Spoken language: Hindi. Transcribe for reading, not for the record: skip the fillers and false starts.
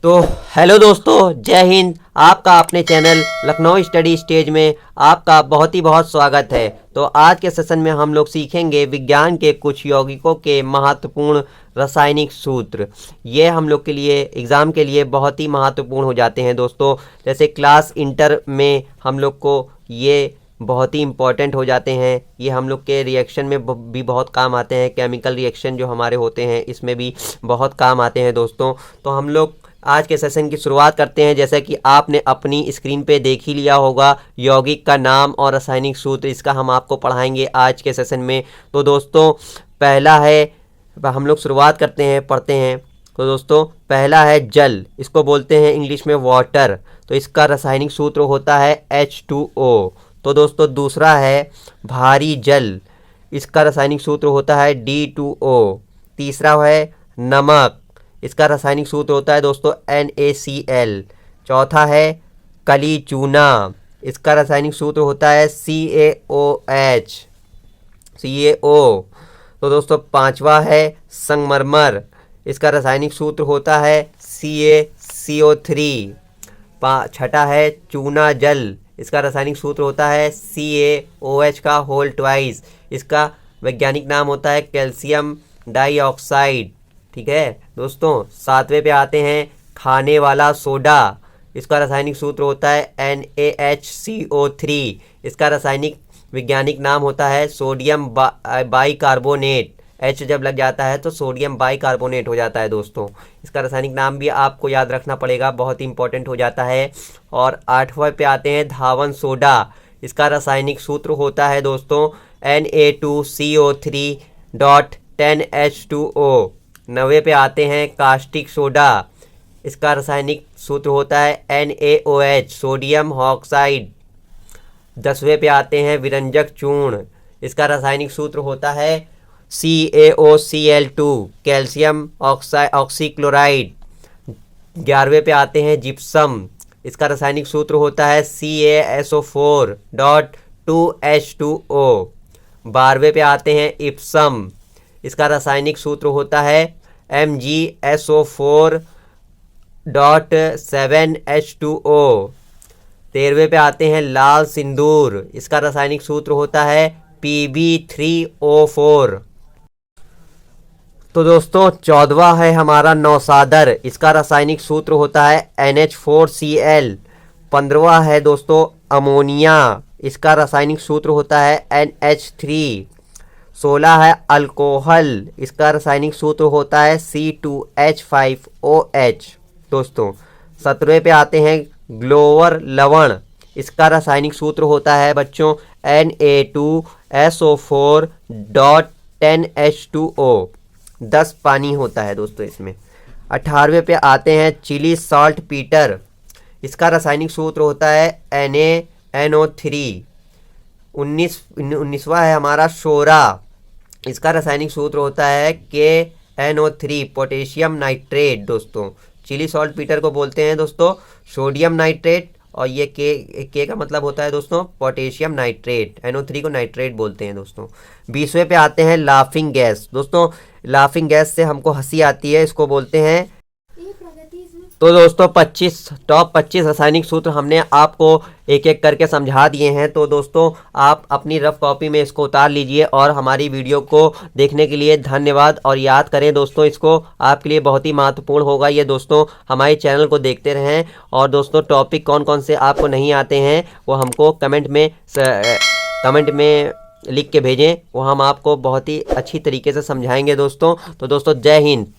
तो हेलो दोस्तों, जय हिंद। आपका अपने चैनल लखनऊ स्टडी स्टेज में आपका बहुत ही बहुत स्वागत है। तो आज के सेशन में हम लोग सीखेंगे विज्ञान के कुछ यौगिकों के महत्वपूर्ण रासायनिक सूत्र। ये हम लोग के लिए एग्ज़ाम के लिए बहुत ही महत्वपूर्ण हो जाते हैं दोस्तों। जैसे क्लास इंटर में हम लोग को ये बहुत ही इम्पॉर्टेंट हो जाते हैं। ये हम लोग के रिएक्शन में भी बहुत काम आते हैं। केमिकल रिएक्शन जो हमारे होते हैं इसमें भी बहुत काम आते हैं दोस्तों। तो हम लोग आज के सेशन की शुरुआत करते हैं। जैसा कि आपने अपनी स्क्रीन पे देख ही लिया होगा, यौगिक का नाम और रासायनिक सूत्र, इसका हम आपको पढ़ाएंगे आज के सेशन में। तो दोस्तों पहला है, हम लोग शुरुआत करते हैं, पढ़ते हैं। तो दोस्तों पहला है जल, इसको बोलते हैं इंग्लिश में वाटर। तो इसका रासायनिक सूत्र होता है H2O। तो दोस्तों दूसरा है भारी जल, इसका रासायनिक सूत्र होता है D2O। तीसरा है नमक, इसका रासायनिक सूत्र होता है दोस्तों NaCl। चौथा है कली चूना, इसका रासायनिक सूत्र होता है CaO। तो दोस्तों पांचवा है संगमरमर, इसका रासायनिक सूत्र होता है CaCO3। छठा है चूना जल, इसका रासायनिक सूत्र होता है CaOH का होल ट्वाइस। इसका वैज्ञानिक नाम होता है कैल्शियम डाइऑक्साइड। ठीक है दोस्तों। सातवें पे आते हैं खाने वाला सोडा, इसका रासायनिक सूत्र होता है NaHCO3। इसका रासायनिक वैज्ञानिक नाम होता है सोडियम बाइकार्बोनेट। H जब लग जाता है तो सोडियम बाइकार्बोनेट हो जाता है दोस्तों। इसका रासायनिक नाम भी आपको याद रखना पड़ेगा, बहुत इंपॉर्टेंट हो जाता है। और आठवें पे आते हैं धावन सोडा, इसका रासायनिक सूत्र होता है दोस्तों Na2CO3.10H2O। नवे पे आते हैं कास्टिक सोडा, इसका रासायनिक सूत्र होता है NaOH सोडियम ऑक्साइड। दसवें पे आते हैं विरंजक चूर्ण, इसका रासायनिक सूत्र होता है CaOCl2 कैल्शियम ऑक्सीक्लोराइड। ग्यारहवें पे आते हैं जिप्सम, इसका रासायनिक सूत्र होता है CaSO4.2H2O। बारहवें पे आते हैं इप्सम, इसका रासायनिक सूत्र होता है MgSO4.7H2O। तेरहवें पे आते हैं लाल सिंदूर, इसका रासायनिक सूत्र होता है Pb3O4। तो दोस्तों चौदवा है हमारा नौसादर, इसका रासायनिक सूत्र होता है NH4Cl। पंद्रवा है दोस्तों अमोनिया, इसका रासायनिक सूत्र होता है NH3। 16 है अल्कोहल, इसका रासायनिक सूत्र होता है C2H5OH दोस्तों। 17वें पे आते हैं ग्लोवर लवण, इसका रासायनिक सूत्र होता है बच्चों Na2SO4.10H2O। 10 पानी होता है दोस्तों इसमें। 18वें पे आते हैं चिली सॉल्ट पीटर, इसका रासायनिक सूत्र होता है NaNO3। 19वां है हमारा सोरा, इसका रासायनिक सूत्र होता है KNO3 पोटेशियम नाइट्रेट दोस्तों। चिली सॉल्ट पीटर को बोलते हैं दोस्तों सोडियम नाइट्रेट, और ये के का मतलब होता है दोस्तों पोटेशियम नाइट्रेट। NO3 को नाइट्रेट बोलते हैं दोस्तों। 20वें पे आते हैं लाफिंग गैस दोस्तों। लाफिंग गैस से हमको हंसी आती है, इसको बोलते हैं। तो दोस्तों टॉप 25 रासायनिक सूत्र हमने आपको एक एक करके समझा दिए हैं। तो दोस्तों आप अपनी रफ कॉपी में इसको उतार लीजिए, और हमारी वीडियो को देखने के लिए धन्यवाद। और याद करें दोस्तों, इसको आपके लिए बहुत ही महत्वपूर्ण होगा ये दोस्तों। हमारे चैनल को देखते रहें, और दोस्तों टॉपिक कौन कौन से आपको नहीं आते हैं वो हमको कमेंट में लिख के भेजें, वो हम आपको बहुत ही अच्छी तरीके से समझाएंगे दोस्तों। तो दोस्तों जय हिंद।